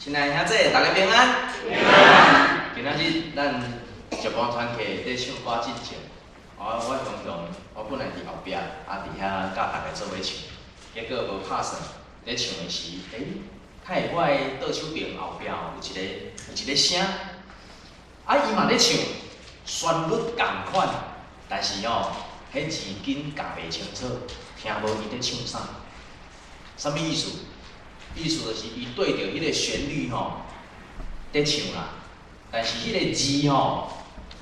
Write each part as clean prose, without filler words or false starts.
亲爱兄弟，大家平安。平安。今仔日咱一般团契在唱歌之前，我常常我本来伫后壁，伫遐甲大家做伙唱，结果无拍算，咧唱的时，看下我的倒手边后壁有一个声，伊嘛咧唱，旋律共款，但是迄字根教袂清楚，听无伊咧唱啥，啥物意思？意思就是伊对着迄个旋律咧唱啦，但是迄个字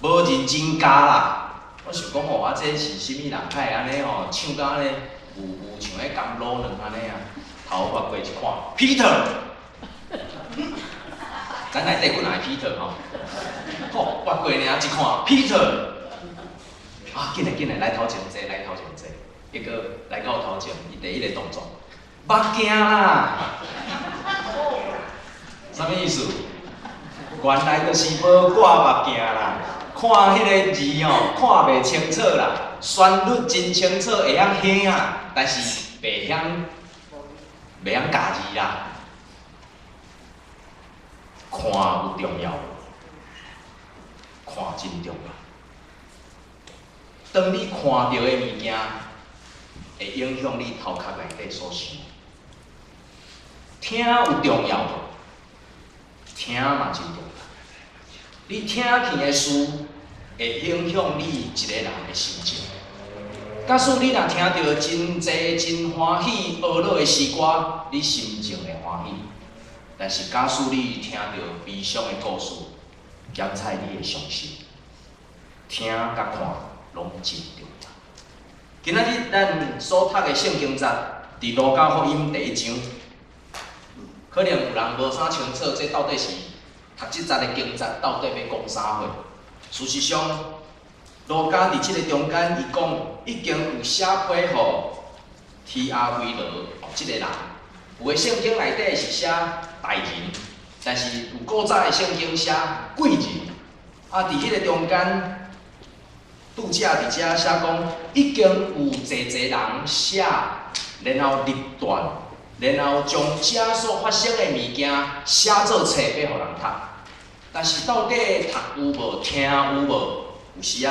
无认真加啦。我想讲这是啥物人？会安尼唱到安尼，有像迄甘露卵安尼啊，头发过一看 ，Peter， 咱内底有哪个 Peter 好，发过尔一看 Peter， 紧来来头前坐，结果来到头前，伊第一个动作。目镜啦，啥物意思？原来就是无挂目镜啦，看迄个字看袂清楚啦，旋律真清楚会晓听啊，但是袂晓教字啦。看有重要，看真重要。当你看到的物件，会影响你头壳内底所想。听有重要无？听嘛真重要。你听见的事会影响你一个人的心情。假使你若听到真济真欢喜娱乐的诗歌，你心情会欢喜。但是假使你听到悲伤的故事，检采你会伤心。听甲看拢真重要。今仔日咱所读的圣经节，伫路加福音第1章。可能有人无啥清楚，这到底是读即节的经节到底要讲啥货？事实上，路加伫即个中间，伊讲已经有写批互提阿圭罗即个人。有的圣经内底是写大人，但是有古早的圣经写贵人。伫迄个中间，拄则伫遮写讲，已经有济人写，然后立断。然后将遮所发生的物件写做册，要互人读。但是到底读有无、听有无，有时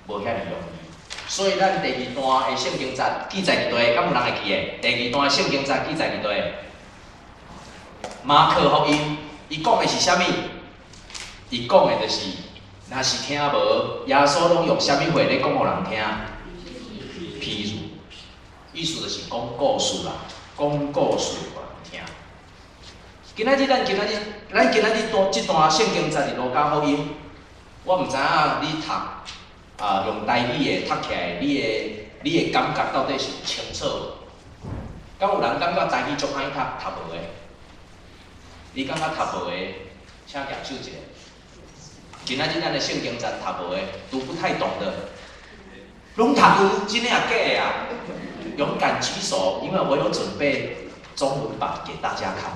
无遐尼容易。所以咱第2段的圣经节记载伫地，敢有人会记的？第2段的圣经节记载伫地。马可福音，伊讲的是啥物？伊讲的就是，若是听无，耶稣拢用啥物话咧讲互人听？譬如，意思就是讲故事啦。讲故事互人听。咱今仔日即段圣经节伫路加福音，我毋知影你读用台语的读起来，你的感觉到底是清楚无？敢有人感觉台语足歹读无的？你感觉读无的，请举手一下。今仔日咱的圣经节读无的，读不太懂的，拢读有，真诶啊假诶啊？勇敢举手，因为我有准备中文版给大家看。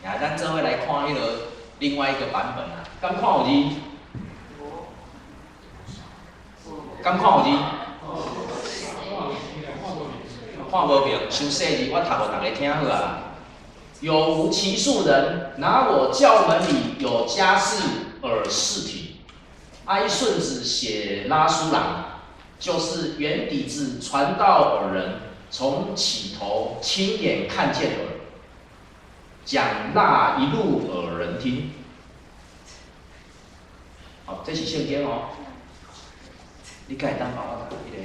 咱这回来看迄个另外一个版本啊，敢看有字？敢看有字？看无明，伤细字，我读互大家听好啊。有无其数人拿我教门里有家室尔试体，哀顺子写拉书郎。就是原底子传道耳人，从起头亲眼看见耳，讲那一路耳人听。好，这是圣经哦。你可以当把我一个，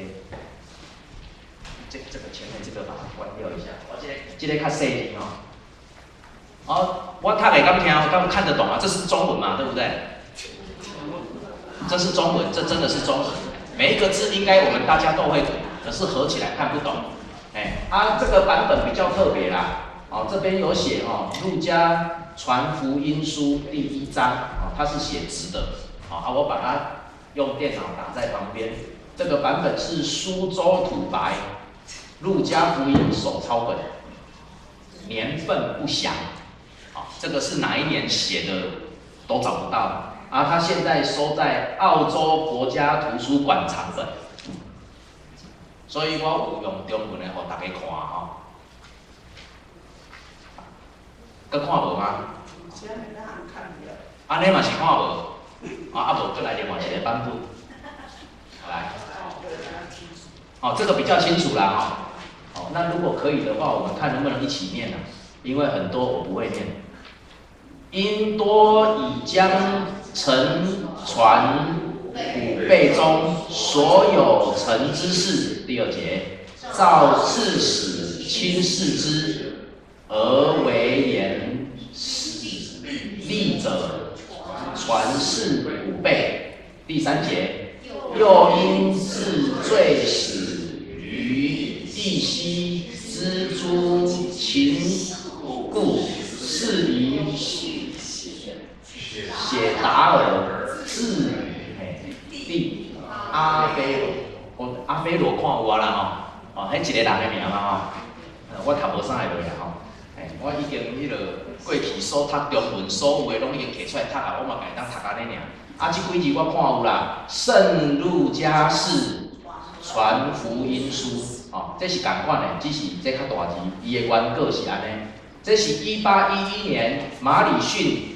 这个前面这个把它关掉一下。我这个较细字我读会敢听，敢看得懂啊？这是中文嘛，对不对？这是中文，这真的是中文。每一个字应该我们大家都会读，可是合起来看不懂。这个版本比较特别啦。这边有写路加传福音书第1章，它是写直的。我把它用电脑打在旁边。这个版本是苏州土白，路加福音手抄本，年份不详。这个是哪一年写的都找不到。它现在收在澳洲国家图书馆藏本，所以我有用中文的，互大家看佮看无吗？安尼嘛是看无，无，再来另外一个版本，来，这个比较清楚啦，那如果可以的话，我们看能不能一起念啊？因为很多我不会念。因多已将承传五辈中所有成之事，第2节，照刺史亲视之，而为言使立者，传世5辈。第3节，又因治罪始于地西之诸秦故，是以写达尔至第阿非罗看有啦迄一个人的名嘛我读无啥会落啦我已经迄个过去所读中文所有的拢已经摕出来读啊，我嘛家己当读安尼尔。即几字我看有啦，圣路加氏传福音书，这是同款的，只是这较大字，伊的原稿是安尼。这是1811年马礼逊。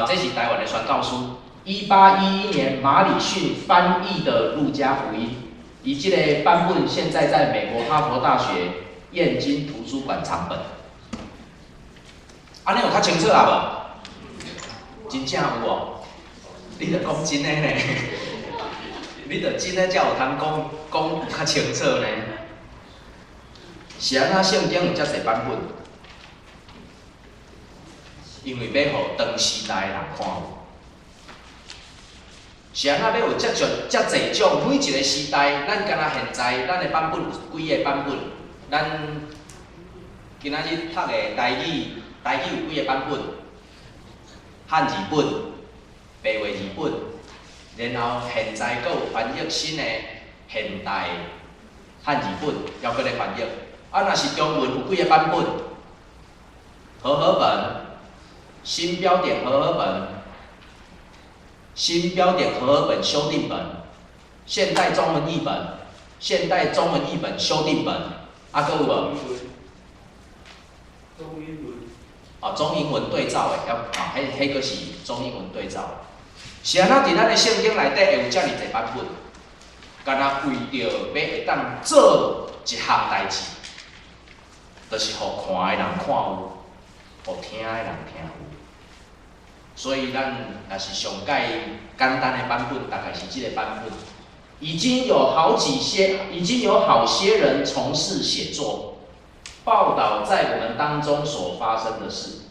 这是台湾的宣教书。1811年马礼逊翻译的《路加福音》，以这个版本现在在美国哈佛大学燕京图书馆藏本。安尼有较清楚啊无？真正有哦，你着讲真诶呢，你着真诶才有通讲较清楚呢。是安怎圣经有遮侪版本？因为要互当时代的人看有，是安怎要有遮侪种，每一个时代，咱敢若现在咱的版本有几个版本？咱今仔日读的台语有几个版本？汉字本、白话字本，然后现在阁有翻译新的现代汉字本，还阁咧翻译。若是中文有几个版本？和合本。新标点和合本、新标点和合本修订本、现代中文译本、现代中文译本修订本，阁有无？中英文对照的，迄个是中英文对照的。是安怎伫咱的圣经内底会有遮尔侪版本？敢若为着要会当做一项代志，就是互看的人看有，互听的人听有。所以咱若是上介简单的版本，大概是这个版本。已经有好些人从事写作，报道在我们当中所发生的事。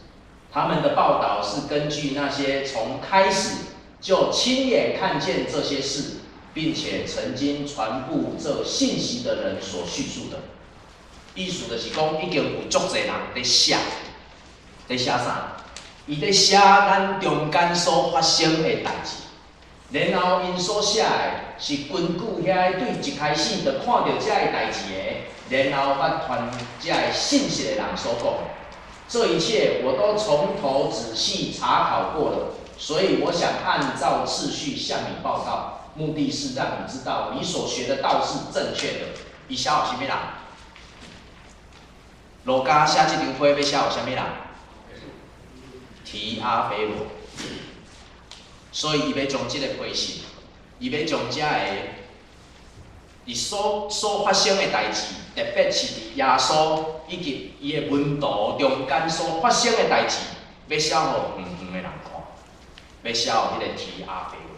他们的报道是根据那些从开始就亲眼看见这些事，并且曾经传布这信息的人所叙述的。意思就是讲，已经有足侪人在写啥？伊在写咱中间所发生的代志，然后因所写的是根据遐对一开始就看到遮个代志的，然后捌传遮个信息的人所讲的。这一切我都从头仔细查考过了，所以我想按照次序向你报告，目的是让你知道你所学的道是正确的。伊写互啥物人？路加写这张批要写互啥物人？提阿非罗，所以伊要将这个批信，伊要将这个伊所发生的代志，特别是耶稣以及伊的门徒中间所发生的代志，要写互远远的人看，要写互迄个提阿非罗，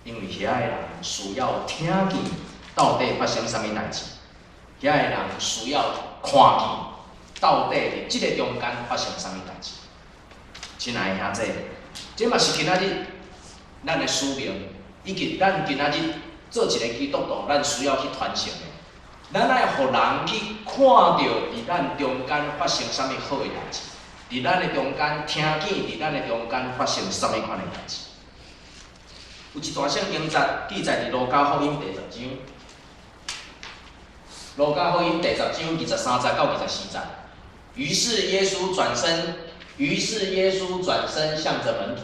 因为遐个人需要听见到底发生啥物代志，遐个人需要看见。到底伫即个中间发生啥物代志？亲爱的兄弟，这嘛是今仔日咱的使命，以及咱今仔日做一个基督徒，咱需要去传承的。咱爱互人去看到伫咱中间发生啥物好的代志，伫咱的中间听见伫咱的中间发生啥物款的代志。有一段圣经记载伫路加福音第10章，路加福音第10章23节到24节。于是耶稣转身向着门徒，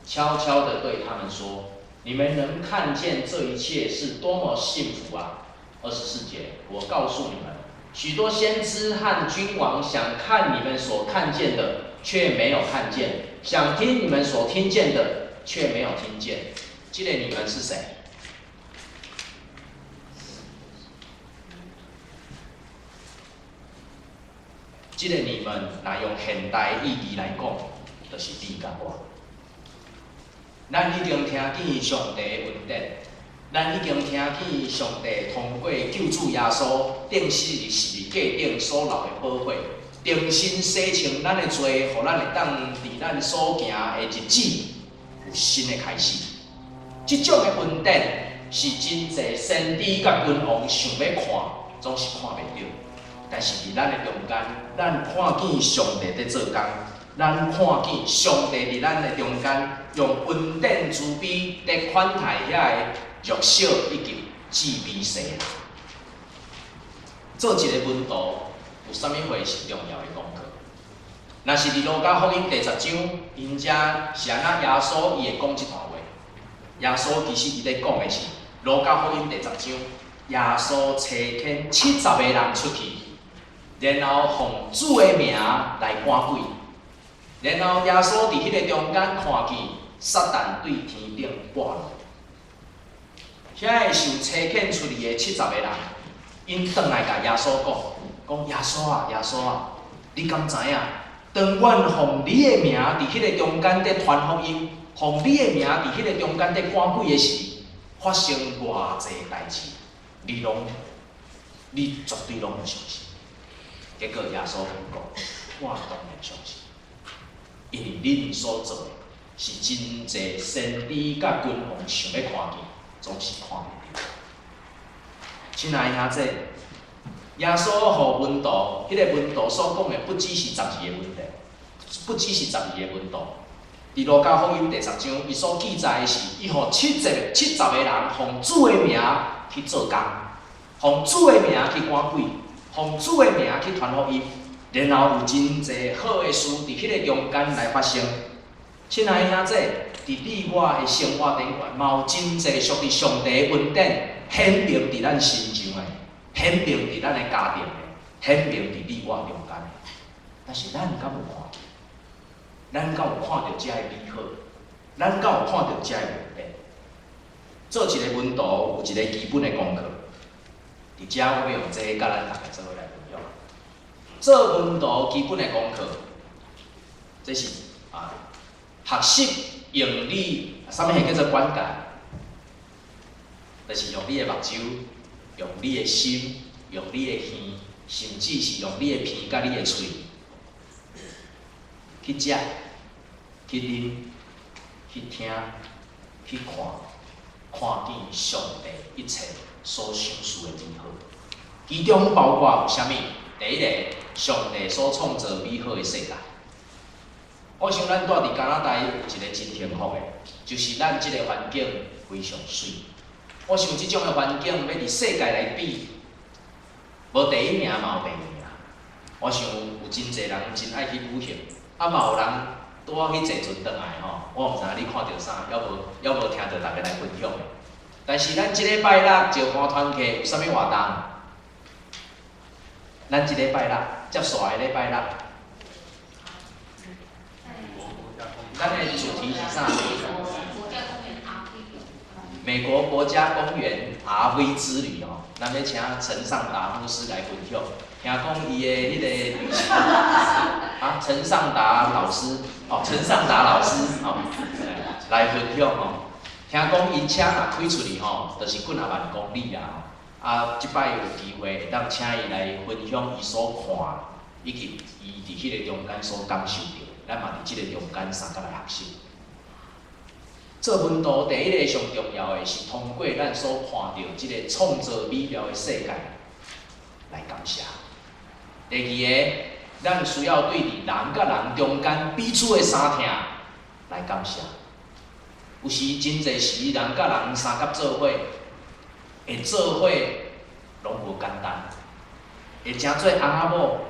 悄悄地对他们说：“你们能看见这一切是多么幸福啊！”24节，我告诉你们，许多先知和君王想看你们所看见的，却没有看见；想听你们所听见的，却没有听见。这个你们是谁？这个你们，若用现代意义来讲，就是你甲我。咱已经听见上帝的恩典，咱已经听见上帝通过救主耶稣定死伫十字架顶所留的宝血，重新洗清咱的罪，互咱会当伫咱所行的日子有新的开始。这种的恩典是真侪先知甲君王想要看，总是看袂到。但是伫咱的中间，咱看见上帝在做工，咱看见上帝伫咱的中间，用恩典慈悲在款待遐个弱小以及自卑世人。做一个门徒，有啥物货是重要的功课？若是伫路加福音第10章，因遮是安那耶稣伊会讲一段话。耶稣其实伊在讲的是路加福音第10章，耶稣差遣70个人出去。然后奉主的名来赶鬼，然后耶稣伫迄个中间看见撒旦对天顶跋落，遐个受差遣出去的70个人，因转来甲耶稣讲耶稣啊，耶稣啊，你敢知影？当阮奉你的名伫迄个中间在传福音，奉你的名伫迄个中间在赶鬼的时，发生偌济代志，你绝对拢唔相信。结果耶稣讲：“我当然相信，因为恁所做的是真济先知甲君王想要看见，总是看袂到。”亲爱兄弟，耶稣互门徒，迄个门徒所讲的不只是12个问题，不只是12个门徒。伫路加福音第10章，伊所记载的是，伊互70个人奉主的名去做工，奉主的名去赶鬼。奉主的名去传福音，然后有真济好的事伫迄个中间来发生。亲爱兄弟，伫你我的生活顶悬，嘛有真济属于上帝的恩典显明伫咱身上的，显明伫咱的家庭的，显明伫你我中间的。但是咱敢有看见？咱敢有看到遮个美好？咱敢有看到遮个恩典？做一个门徒有一个基本的功课。伫遮我要用这个甲咱大家做伙来分享。做门徒基本的功课，这是学习用你啥物叫做管教，就是用你的目睭，用你的心，用你的耳，甚至是用你的鼻甲你的喙去食、去啉、去听、去看见上帝一切所想事的美好，其中包括有啥物？第一个，上帝所创造美好的世界。我想咱住伫加拿大有一个真幸福的，就是咱即个环境非常水。我想即种的环境要伫世界来比，无第一名嘛有第二名。我想有真侪人真爱去旅行，嘛有人拄好去坐船转来吼。我毋知影你看到啥，还无听到大家来分享的。但是咱即礼拜六石盘团契有啥物活动？咱即礼拜六接煞个礼拜六，咱的主题是啥？美国国家公园 RV 之旅哦，咱要请陈尚达牧师来分享。听讲伊的迄个旅行陈尚达老师陈尚达老师来分享哦。听讲因车若开出去吼，就是几啊万公里啦即摆有机会会当请伊来分享伊所看，以及伊伫迄个中间所感受到，咱嘛伫即个中间相甲来学习。做门徒第一个上重要的是通过咱所看到即个创造美妙的世界来感谢。第二个，咱需要对伫人甲人中间彼此的相听来感谢。有时真侪时，人甲人相甲做伙，会做伙拢无简单，会诚做翁仔某，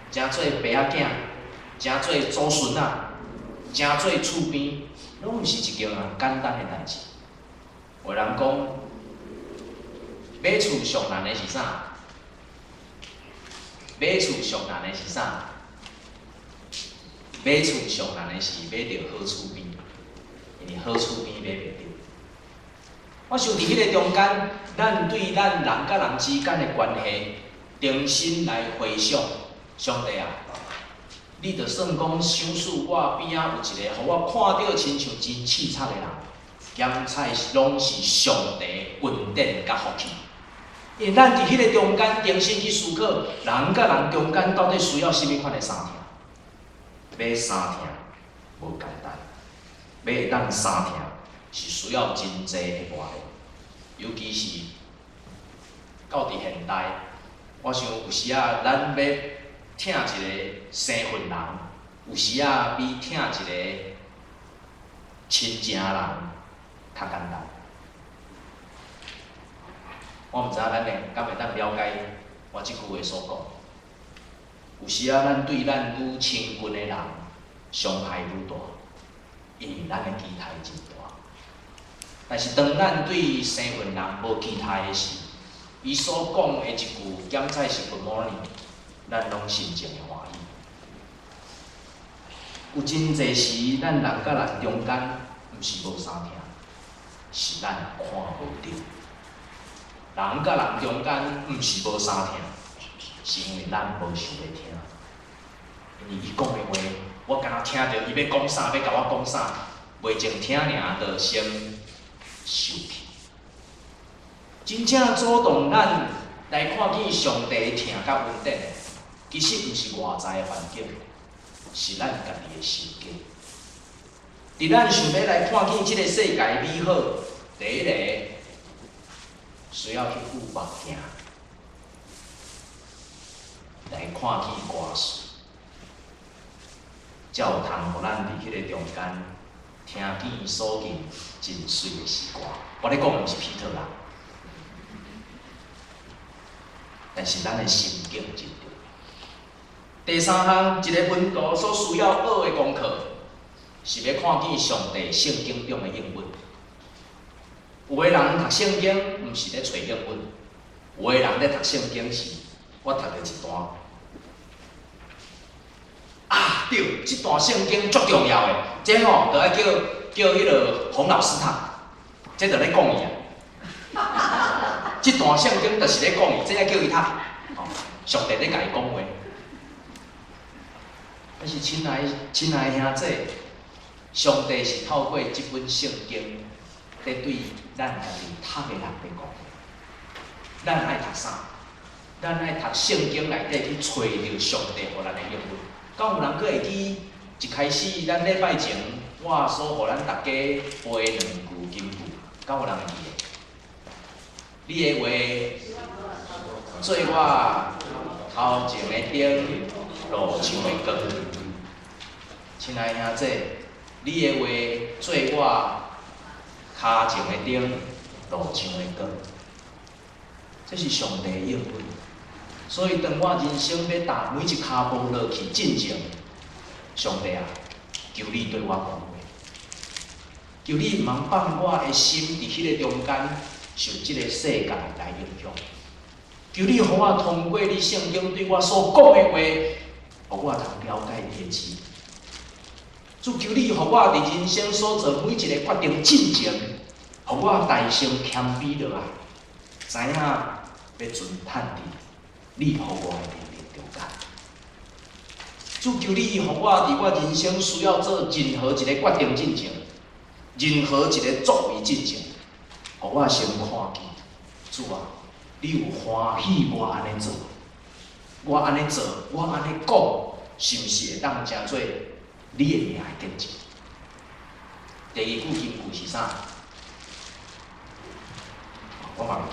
诚做爸仔囝，诚做祖孙仔，诚做厝边，拢毋是一件简单的代志。有人讲，买厝上难的是啥？买厝上难的是啥？买厝上难的是买到好厝边，因为好厝边买袂到。我想伫迄个中间，咱对咱人甲人之间的关系，重新来回想，上帝啊，你着算讲想使我边仔有一个，互我看到亲像真凄惨的人，咸菜拢是上帝恩典甲福气。因为咱伫迄个中间，重新去思考，人甲人中间到底需要什么款的三听？要三听无简单，要会当三听是需要真济的磨练，尤其是到伫现代，我想有时啊，咱要听一个生分人，有时啊比听一个亲情人较简单。我毋知影咱会敢会当了解我即句话所讲。有时啊，咱对咱愈亲近的人伤害愈大，因为咱的期待真大。但是当咱对生分人无期待的时，伊所讲的一句检菜是 Good morning， 咱拢心情会欢喜。有真侪时，咱人甲人中间，毋是无相听，是咱看无着。人甲人中间，毋是无相听，是因为咱无想要听。因为伊讲的话，我敢若听着伊要讲啥，要甲我讲啥，袂净听尔，着先受气。真正主动咱来看见上帝的疼甲恩典，其实毋是外在的环境，是咱家己的心境。伫咱想要来看见即个世界的美好，第一个需要去赴目镜，来看见歌词，才有通互咱伫迄个中间听见所见真水的时光。我咧讲的毋是皮特啦，但是咱的心境真重要。第三项，一个门徒所需要学的功课，是要看见上帝圣经中的应允。有的人读圣经，毋是咧找应允；有的人咧读圣經是，我讀到一段，啊，對，這段聖經足重要的，這吼就愛叫迄個洪老師讀，這就咧講伊啊。這段聖經就是咧講伊，這愛叫伊讀，上帝咧甲伊講話。但是親愛兄弟，上帝是透過這本聖經。在对咱家己读的人来讲，咱爱读啥？咱爱读圣经内底去找着上帝互咱的应允。敢有人佫会记一开始咱礼拜前我所互咱大家背2句金句，敢有人会记的？你的话做我头前的灯，路上的光。亲爱兄弟，你的话做我骹前的灯，路上的光，这是上帝的应允。所以，当我人生要踏每一骹步落去进前，上帝啊，求你对我讲话，求你毋通放我的心伫迄个中间受即个世界来影响。求你，互我通过你圣经对我所讲的话，互我通了解你的旨意。主求你，互我伫人生所做每一个决定进前，互我大声谦卑落来，知影要存趁伫你互我的能力中间。主求你，互我伫我人生需要做任何一个决定进前，任何一个作为进前，互我先看见，主啊，你有欢喜我安尼做，我安尼做，我安尼讲，是毋是会当成做你的名的见证？第二句金句是啥？我嘛袂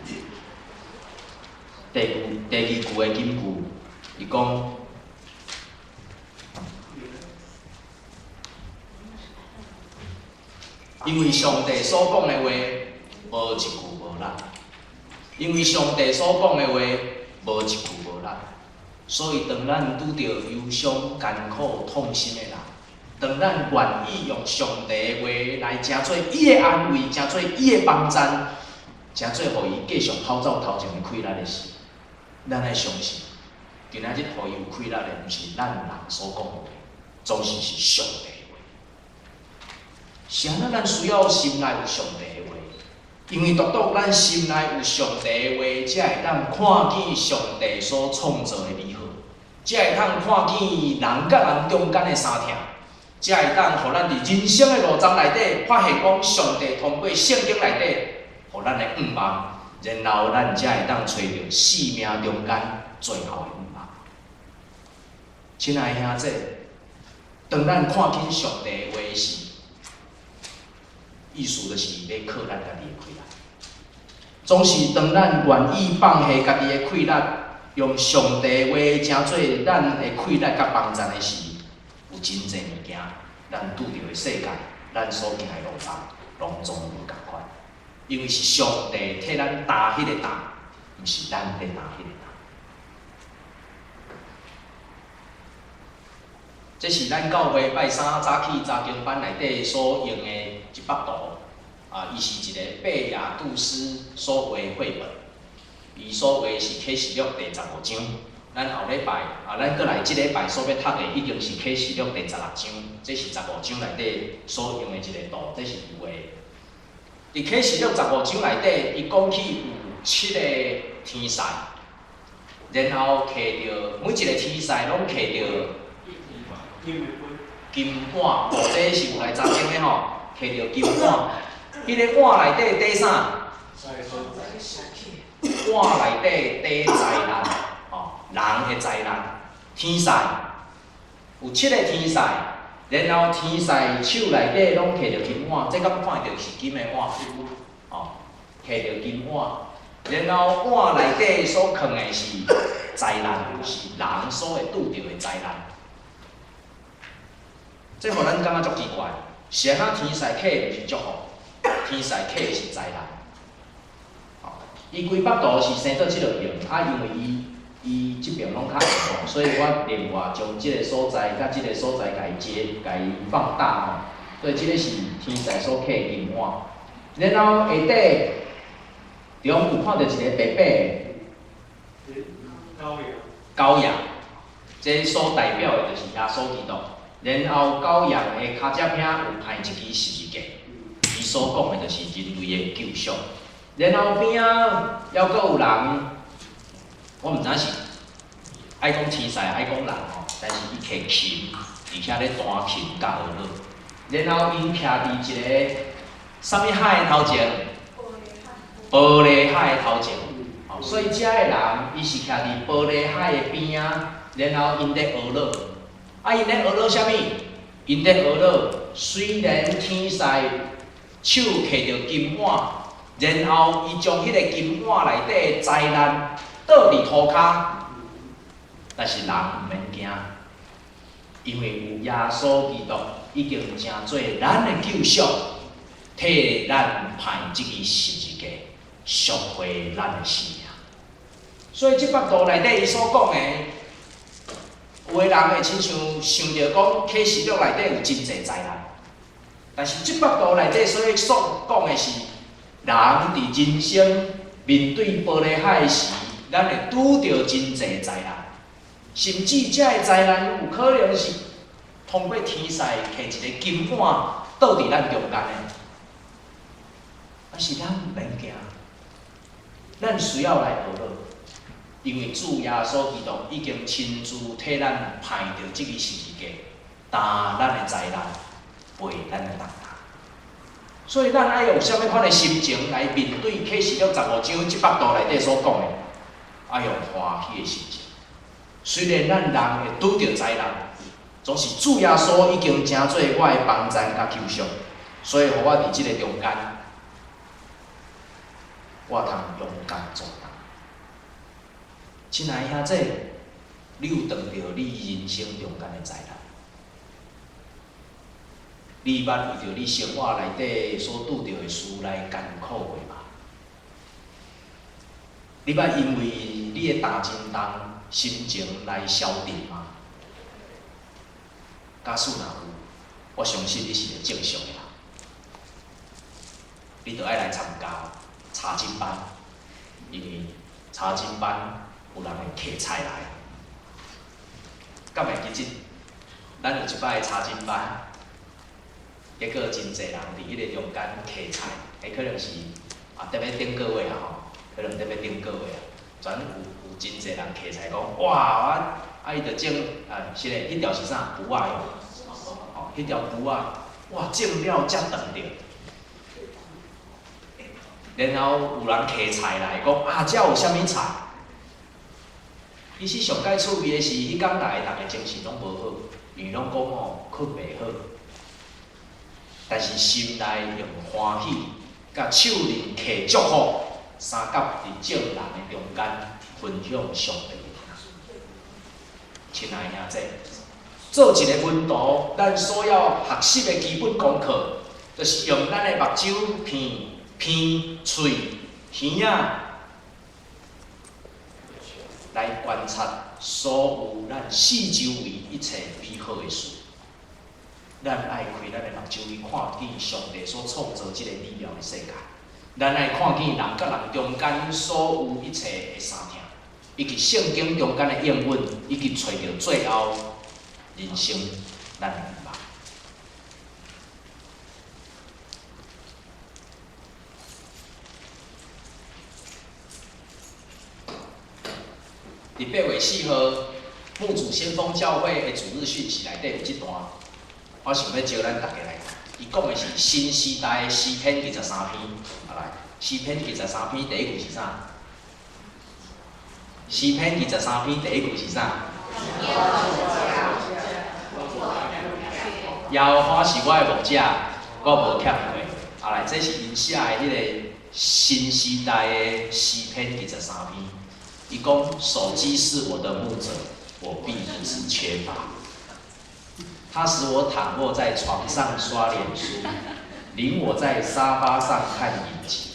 记。第二句的金句，伊讲，因为上帝所讲的话，无一句无力；因为上帝所讲的话，无一句无力。所以，当咱拄着忧伤、艰苦、痛心的人，当咱愿意用上帝的话来成做伊的安慰，成做伊的帮助，成做互伊继续跑走头前的开力的时，咱爱相信，今仔日互伊有快乐的，毋是咱人所讲的话，总是上帝的话。是安怎咱需要心内有上帝的话，因为独独咱心内有上帝的话，才会当看见上帝所创造的美好，才会当看见人甲人中间的相疼，才会当互咱伫人生的路途内底发现讲上帝通过圣经内底，互咱的盼望，然后咱才会当找到生命中间最后的盼望。亲爱的兄弟，当咱看见上帝的话时，意思就是要靠咱家己的快乐。总是当咱愿意放下家己的快乐，用上帝的话成做咱的快乐甲帮助的时，有真侪物件，咱拄着的世界，咱所行的路途，拢总无共款。因为是上帝替咱担迄个担，毋是咱在担迄个担。这是咱教会拜三早起查经班内底所用的一幅图，伊是一个贝亚杜斯所画的绘本，伊所画是启示录第15章。咱后礼拜咱过来即礼拜所要读的已经是启示录第16章，这是15章内底所用的一个图，这是有的。伫启示录15章内底，伊讲起有7个天使，然后摕着每一个天使拢摕着金碗，这是有来查经的吼，摕着金碗。迄个碗内底底啥？碗内底底灾难，人的灾难。天使有7个天使，然后天使手内底拢摕着金碗，这敢看着是金的碗，摕着金碗，然后碗内底所藏的是灾难，是人所会拄着的灾难。这互咱感觉足奇怪，是安怎天使客就是祝福，天使客是灾难。伊规幅图是生做即个样，因为伊即边拢较暗，所以我另外将即个所在甲即个所在甲伊放大吼。所以即个是天使所刻的金碗，然后下底中有看到一个白白的羔羊，这所代表的就是耶稣基督。然后羔羊的骹只柄有派一支十字架，伊所讲的就是人类的救赎。然后边仔还佫有人，我毋知是爱讲天使，爱讲人吼，但是伊摕琴，而且咧弹琴甲学乐。然后因徛伫一个啥物海的头前，玻璃海的头前。所以遮个人伊是徛伫玻璃海的边仔，然后因咧学乐。因咧学乐啥物？因咧学乐，虽然天使手摕着金碗，然后伊将迄个金碗内底的灾难倒伫涂骹，但是人毋免惊，因为有耶稣基督已经成做咱的救赎，替咱派即支十字架，赎回咱的生命。所以即幅图内底伊所讲的。有个人会亲像想着讲启示录内底有真侪灾难，但是即幅图内底所讲的是，人伫人生面对玻璃海时，咱会拄着真侪灾难，甚至遮个灾难有可能是通过天使摕一个金碗倒伫咱中间的，但是咱毋免惊，咱需要来学乐。因为主耶稣基督已经亲自替咱派着即个十字架，担咱的灾难，背咱的重担。所以咱爱用啥物款的心情来面对启示录15章即幅图内底所讲的，爱用欢喜的心情。虽然咱人会拄着灾难，总是主耶稣已经成做我的帮助甲救赎，所以互我伫即个中间，我通勇敢做人。亲爱的兄弟，你有遇到你人生中间的灾难？你捌为着你生活内底所拄着的事来艰苦过吗？你捌因为你的担真重，心情来消沉吗？假使若有，我相信你是个正常的人，你着爱来参加查经班，因为查经班。有人会摕菜来，敢会记即？咱有一摆查经班，结果真侪人伫迄个中间摕菜，可能是特别顶个月啊吼，可能特别顶个月啊，全有真侪人摕菜讲，哇，伊着整是嘞，迄条是啥？脯仔哟，迄条脯仔，哇，整了才长着。然后有人摕菜来讲，遮有啥物菜？其实上界趣味的是，迄天来大家精神拢无好，因为拢讲困袂好，但是心内用欢喜，甲手能摕祝福，三角伫众人的中间分享上帝。亲爱兄弟，做一个门徒，咱所要学习的基本功课，就是用咱的目睭鼻、喙、耳仔来观察所有咱四周围一切美好的事。咱爱开咱的目睭去看见上帝所创造这个美妙的世界。咱爱看见人甲人中间所有一切的相听，以及圣经中间的应允，以及找到最后人生咱的希望。伫8月4号，牧主先锋教会的主日讯息内底有一段，我想要招咱大家来看。伊讲的是新时代的诗篇23篇，来，诗篇23篇第一句是啥？诗篇23篇第一句是啥？耶和华是我的牧者，我无欠过。来，这是因写的迄个新时代的诗篇23篇。伊讲手机是我的牧者，我必不致缺乏。他使我躺卧在床上刷脸书，领我在沙发上看影集。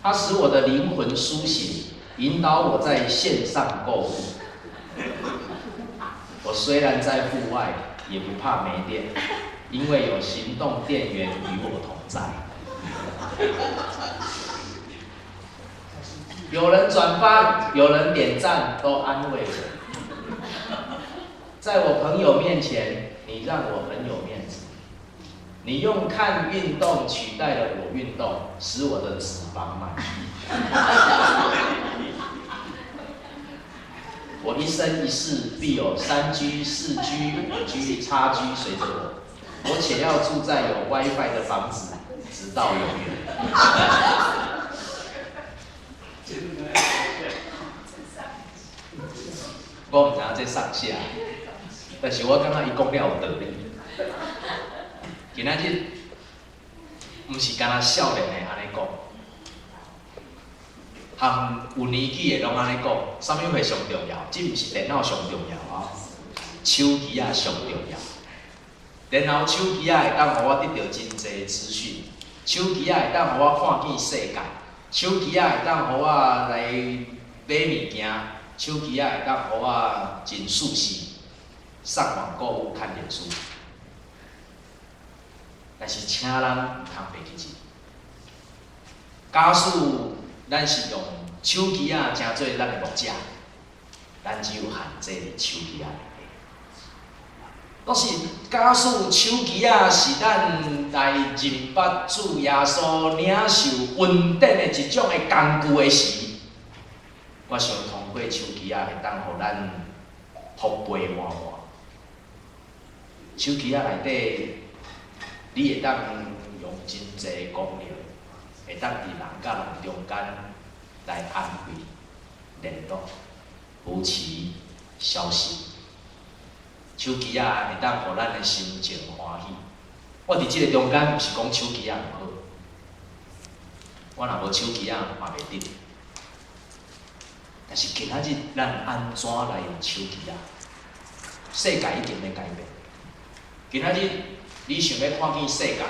他使我的灵魂苏醒，引导我在线上购物。我虽然在户外，也不怕没电，因为有行动电源与我同在。有人转发，有人点赞，都安慰我。在我朋友面前，你让我很有面子。你用看运动取代了我运动，使我的脂肪满意。我一生一世必有3G、4G、5G、XG 随着我，我且要住在有 WiFi 的房子，直到永远。我唔知影这上下，但是我感觉伊讲了有道理。今仔日唔是干那少年的安尼讲，含有年纪的拢安尼讲，啥物会上重要？这唔是电脑上重要啊，手机啊上重要。然后手机啊会当互我得到真侪资讯，手机啊会当互我看见世界，手机啊会当互我来买物件。手机啊会当互我真舒适，上网购物、看脸书。但是请咱唔通袂记住，假使咱是用手机啊，诚做咱的牧者，咱只有限制伫手机啊内底。但是假使手机啊是咱来认捌主耶稣领受恩典的一种的工具的时，我想通过手机啊，会当互咱福杯满满。手机啊内底，你会当用真侪功能，会当伫人甲人中间来安慰、联络、扶持、消息。手机啊会当互咱的心情欢喜。我伫即个中间，毋是讲手机啊毋好，我若无手机啊嘛袂得。但是今仔日咱安怎来用手机啊？世界已经在改变。今仔日你想要看见世界，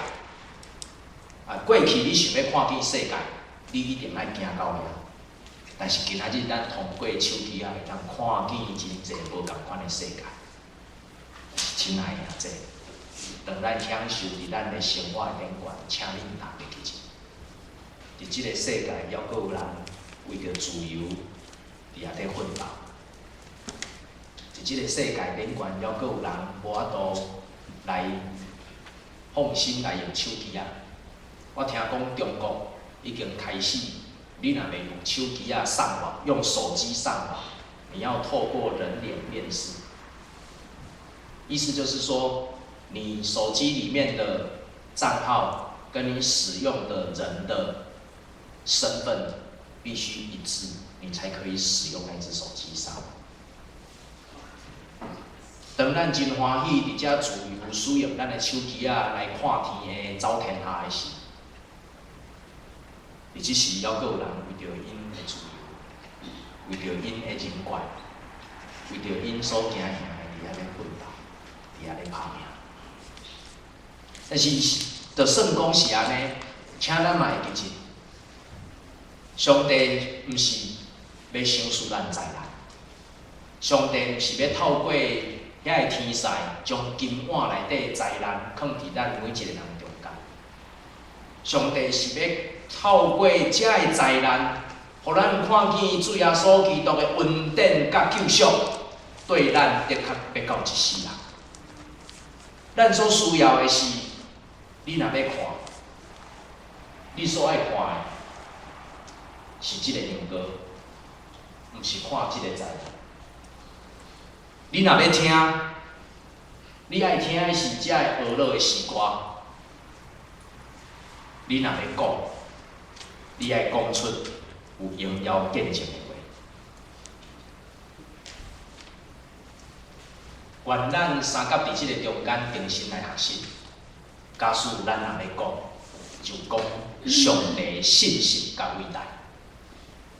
过去你想要看见世界，你一定爱行到遐。但是今仔日咱通过手机啊，会当看见真侪无共款的世界。亲爱的兄弟，当咱享受伫咱的生活顶悬，请恁大家记住，伫即个世界，还阁有人为着自由。伫遐咧奋斗，即个世界免管还阁有人无法度来放心来用手机啊。我听讲中国已经开始，你若袂用手机啊上网，用手机上网，你要透过人脸辨识。意思就是说，你手机里面的账号跟你使用的人的身份必须一致，你才可以使用那只手机上网。当咱真欢喜，伫遮自由使用咱的手机啊来看天的、走天下的时，而即时还阁有人为着因的自由，为着因的人怪，为着因所行行的伫遐咧奋斗，伫遐咧打拼。但是，就算讲是安尼，请咱嘛会记住，上帝毋是要赏赐咱灾难，上帝毋是要透过遐个天使将金碗内底灾难放伫咱每一个人中间。上帝是要透过遮个灾难，互咱看见主耶稣基督的恩典甲救赎，对咱的确要到一世人。咱所需要的是，你若要看，你所爱看的是即个英歌，毋是看即个灾难。你若要听，你爱听的是遮个娱乐的诗歌。你若要讲，你爱讲出有荣耀见证的话。愿咱三甲伫即个中间定心来学习。假使咱若要讲，就讲上帝的信息甲伟大。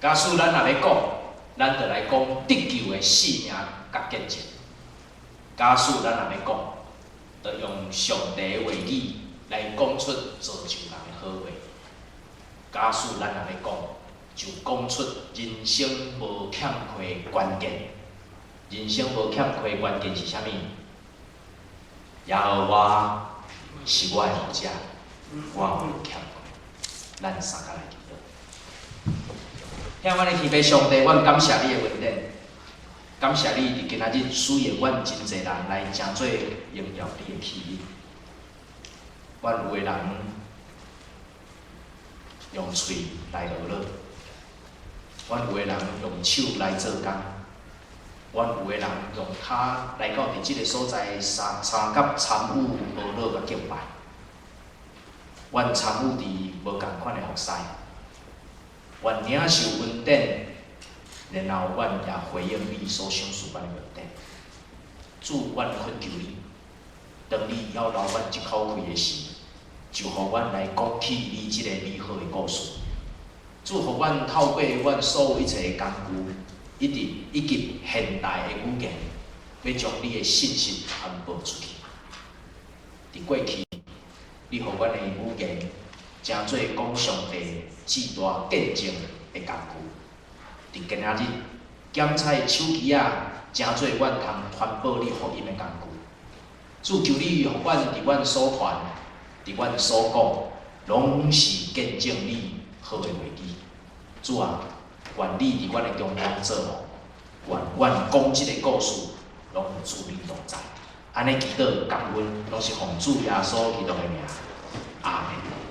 假使咱若要讲，咱就来讲得救的性命甲见证。假使咱若要讲，就用上帝的话语来讲出造就人的好话。假使咱若要讲，就讲出人生无欠缺的关键。人生无欠缺的关键是啥物？耶和华是我的牧者，我无欠缺。咱三个来祈祷。听阮的天父上帝，阮感谢你的恩典，感谢你伫今仔日使用阮真侪人来诚做荣耀你的器皿。阮有的人用喙来娱乐，阮有的人用手来做工，阮有的人用骹来到伫即个所在参甲参与娱乐甲敬拜。阮参与伫无共款的服侍，阮领受恩典，然后阮也回应你所赏赐阮的恩典。主，阮恳求你，当你要留阮一口气的时，就互阮来讲起你即个美好的故事。主，互阮透过阮所有一切的工具，以及现代的语言，要将你的信息传播出去。伫过去，你互阮的语言，诚做讲上帝至大见证的工具。伫今仔日，检采手机啊，诚做阮通传播你福音的工具。主，求你互阮伫阮所传、伫阮所讲，拢是见证你好的话语。主啊，愿你伫阮的中间做福，愿阮讲即个故事，拢有主你同在。安尼祈祷感恩，拢是奉主耶稣基督的名，阿门。